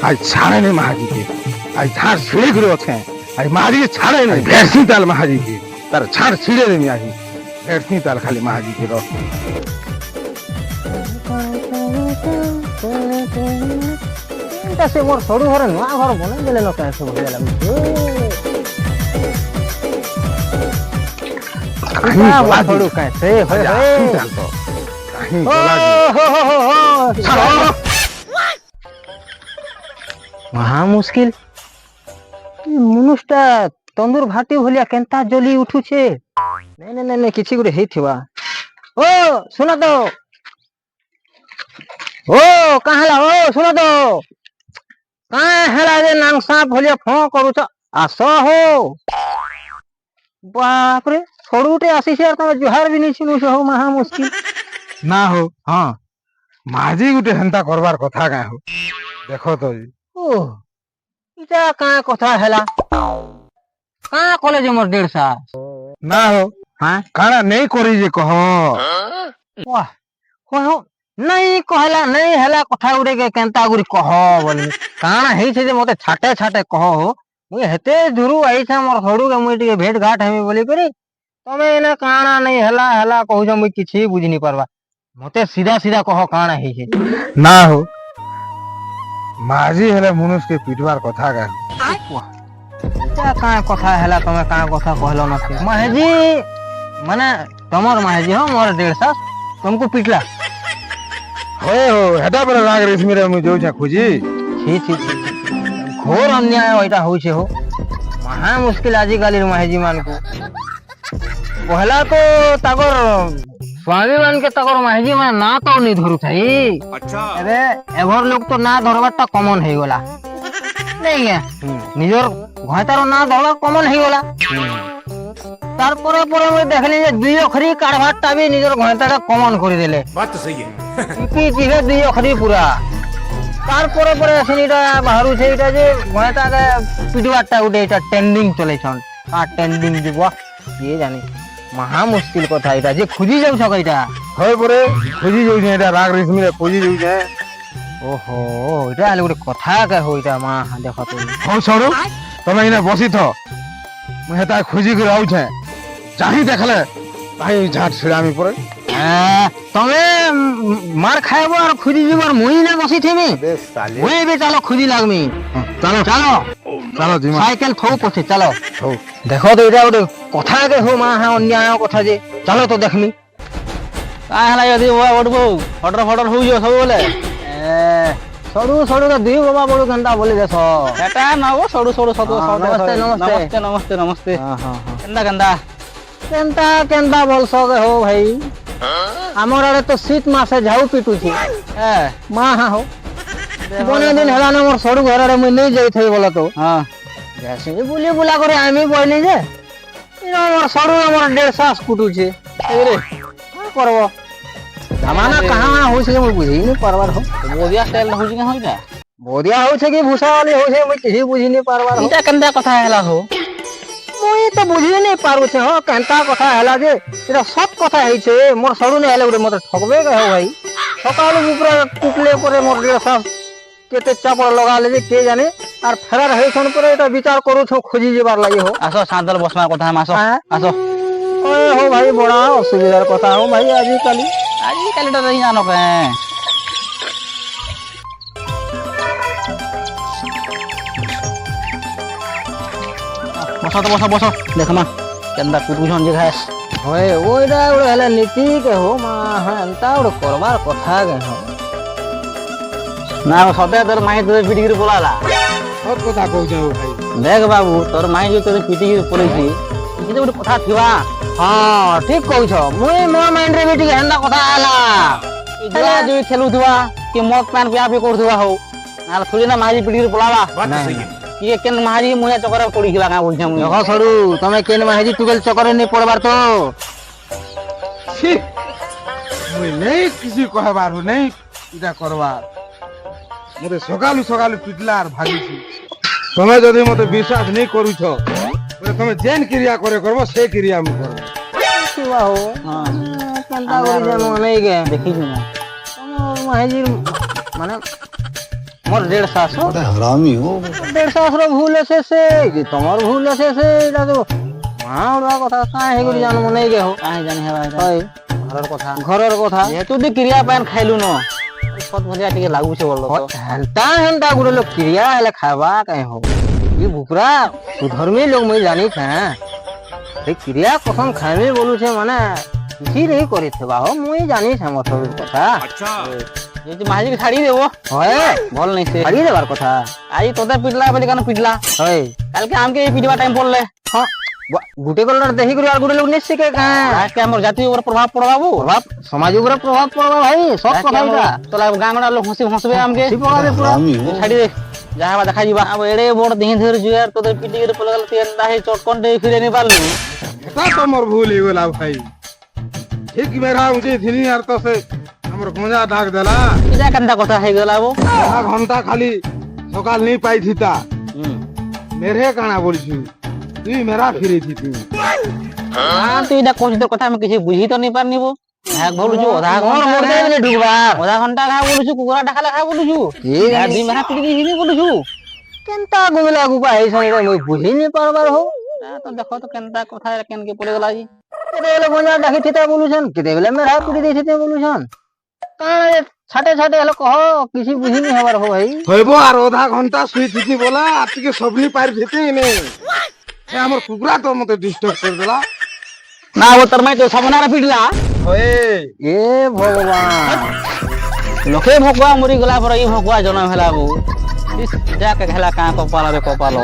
আজ ছাড়েনি মাহাজিকে, আজ ঝাড় ছিঁড়ে করে আছে, আজ মাহাজিকে ছাড়ে নাই ভেড়সি তাল মাহাজিকে, তার ছাড় ছিঁড়ে দেমি আহি ভেড়সি তাল খালি মাহাজিকে রস। সে মোর সরু ঘরে নূয়া ঘর বনাই দেলে লোক এসে বলে লাগুছে সরু কায় সে হয় মহা মুশকিল মনুষটা তন্দুর ভাটি ভলিয়া কেনতা জ্বলি উঠুছে। নাই নাই নাই কিছু করে ହେଇଥିବା। ও শুনা তো, ও কাহলা, ও শুনা তো কাঁ হেলা যে নাংসা ভলিয়া ফ କରୁଛ আস হো। বাপরে সরুটে আসিছে আর তুমি জুহার বি নি শুনুছ হো মহা মুশকিল। না হো হ্যাঁ মাঝি গুটে হেন্তা করবার কথা কাঁ হো দেখো তো ও ইটা কাঁ কথা হেলা কাঁ কলে যে মোর দেড়সা না হো হ্যাঁ কাଣା নেই করি যে কহ वाह कहो नहीं कहला नहीं हला कथा गुडे के केनता गुरी कह बोली काना हेई छे जे मते छाटे छाटे कह हो मुई हेते दुरु आई छे मोर हडू के मुई टिके भेट घाट हेमी बोली करी तमे एने काना नहीं हला हला कहू जे मुई किछि बुझी नहीं पारबा मते सीधा सीधा कह काना हेई छे না হো মাঝি হেলে মনুষ্যকে পিটবার কথা কাঁ क्या का कथा हला तमे का कथा कहलो न के महजी माने तमर महजी हो मोर डेढ़ सास तुमको पिटला होए हो हेटा पर राग रेशमी रे मुई जोछा खुजी छी छी छी घोर अन्याय होइटा होइछे हो महा मुश्किल आजिकाली महजी मान को पहला तो तागर स्वामी मान के तागर महजी मान ना तो नहीं धरु थाई। अच्छा अरे एभर लोग तो ना धरबाटा कॉमन हे गला नहीं है निजर घयतार ना धरबा कॉमन हे गला तारपरे परे मैं देखली जे दुई अखरी काढबाटा भी निजर घयताटा कॉमन कर देले बात तो सही है की जीवे दुई अखरी पूरा तारपरे परे असनीटा बाहरु छे इटा जे घयताटा पिटबाटा उडे इटा ट्रेंडिंग चले छन आ ट्रेंडिंग दिबो ये जानी महा मुश्किल कथा इटा जे खुजी जाउ छ कइटा होए परे खुजी जोछे एटा राग रेशमी रे खुजी जोछे ओहो इटा आले गुटे कथा के हो इटा मा देखो तो हो छोड़ो तमे इने बसी थो मुई हेता खुजी कर आउ छे चाही देखले भाई झाट छिड़ामी परे तमे मार खाइबो और खुजी जीवर मुई ना बसी थेमी बे साले मुई भी चलो खुजी लागमी चलो चलो चलो जीमा साइकिल थौ पछे चलो हो देखो तो इटा गुटे कथा के हो मा है अन्याय कथा जे चलो तो देखमी का हला यदि बुआ उठबो फटर फटर होई जो सब बोले सडू सडू का दुई बाबा बडू केनता बोली देसो बेटा ना वो सडू सडू सडू नमस्ते, नमस्ते। नमस्ते नमस्ते नमस्ते हां हां केंदा केंदा केनता केनता बोलसो के हो भाई हमर आड़े तो शीत मासे झाऊ पिटू छी ए मा हां हो बने दिन हला ना मोर सडू घर रे मुई नहीं जाई थई बोला तो हां जैसे बुली बुला करे आमी बोइली जे इनो मोर सडू मोर 1.5 कुटू छी रे का करबो जमाना कहां हो से मुई बुझी नहीं पारबार हो बोदिया स्टाइल होई ना होइटा बोदिया हो छे कि भूसा वाली हो छे मुई किसी बुझी नहीं पारबार हो इटा केंदा कथा हला हो मुई तो बुझी नहीं पारु छे हो केनता कथा हला जे इटा सत कथा हेई छे मोर सडू ने हले गुटे मते ठगबे के हो भाई सकाल ऊपर टुकले परे मोर डेढ़ सास केते चापड़ लगा ले जे के जाने और फेरार हेई छन परे एटा विचार करू छो खोजी जेबार लागि हो आसो सादल बसमा कथा हम आसो आसो ओए हो भाई बड़ा असुविधार कथा हो भाई आजिकाली आज काली तो नहीं जानो के बसो तो बसो बसो देख मा केंदा कुटु छन जे खास होए ओइडा उडे हले नीति के हो मा हंता उडे करबार कथा के हो ना सदे तोर माई तोर पिटी के बोलाला सब कथा कहू जाऊ भाई देख बाबू तोर माई जो तोर पिटी के बोलैछि इते गुटे कथा थिवा हां ठीक कहू छ मुई मो माइंड रे बेटी हंदा कथा आला इगला जो खेलुथवा कि मग पान पिया पे करथवा हो नाल थोड़ी ना माई पिटी के बोलावा बात तो सही है ये केन मारी मुया चकर पड़ी हिला का बोलछम देखो सडू तमे केन माहिजी टुगेल चक्कर नहीं पड़बार तो छी मुई नहीं किसी कहबार हो नहीं इटा करबार मते सकालु सकालु पिटला और भागी छी तमे जदी मते विश्वास नहीं करू छ बोले तमे जेन क्रिया करे करबो से क्रिया मु करबो शिवा हो हां केनता करी जे मन नहीं के देखि छु ना माहिजी माने মোর 1.5 बड़ा हरामी हो 1.5 ভুল আছে সে কি তোমার ভুল আছে সে এটা তো মা ওরা কথা কাই হে করি জানো মনে গে হো কাহে জানি হেবা এটা হয় ঘরের কথা যেহেতু দি ক্রিয়া পান খাইলু ন সত ভজিয়া টিকে লাগুছে বললো তো হেলতা হেলতা গুড়ে লোক ক্রিয়া হেলে খাবা কাই হো ये भुकरा सुधर्मी लोग मैं जानी था ये क्रिया कसम खाइमे बोलू छे माने किसी नहीं करी थे बाहो मुई जानी छे मोर सब কথা যদি মাঝি ছাড়ি দেবো হয় বল নাই সে ছাড়ি দেবার কথা আজ তোদের পিটলা বলে কেন পিটলা হয় কালকে আমকে এই পিটবা টাইম পড়লে हां गुटे कलर देखि करी और गुटे लोग नहीं सीखे का আজকে আমার জাতীয় উপর প্রভাব পড়বাবু प्रभाव समाज ऊपर प्रभाव पड़वा भाई सब কথা এটা তোলা গাঁগড়া লোক হসবে আমকে পড়াবে পুরা हरामी हो ছাড়ি দে যাহা দেখা যাবা আব এড়ে বড় দিন ধরে জুয়ার তোদের পিটি করে পড়ে গেল তুই দাহি চটকন দে ফিরে নি পারলু এটা তো মোর ভুল হয়ে গেল ভাই ঠিক মেরা উঠে থিনি আর তো সে আমার গঞ্জা ডাক দেলা এটা কেনটা কথা হয়ে গেল আবু আধা ঘন্টা খালি সকাল নেই পাইছিতা মেরে কানা বলছি তুই মেরা ফিরে থিতি তুই এটা কোচ কথা আমি কিছু বুঝি তো নি পারনিব এক বলুছু আধা মোর ঘন্টা মধ্যে বলে ঢুকবা আধা ঘন্টা খা বলুছু কুকুরা ডাকালে খা বলুছু ঠিক আর আছে দুই মেরা পিটি দিবি বলুছু কেনতা গুলা গুপা এই সঙ্গে মই বুঝি নি পারবার হো তো দেখো তো কেনটা কথা কেনকে পড়ে গেল আজি কেতে বেলে গঞ্জা ডাকি থিতা বলুছন কেতে বেলে মেরা পুরি দেই থিতে বলুছন কানে ছাটে ছাটে হলো কহ কিছু বুঝি নি হবার হো ভাই হইব আর আধা ঘন্টা শুই থিতি বলা আর থেকে সবনি পার ভিতে নেই আমার কুকুরা তো মতে ডিস্টার্ব করে দিলা না ও তোর মাই তো সামনারা পিটলা হয়ে এ ভগবান লোকে ভকুয়া মরি গলা পর এই ভকুয়া জনম হেলা বউ যাকে হেলা কা কপাল রে কপাল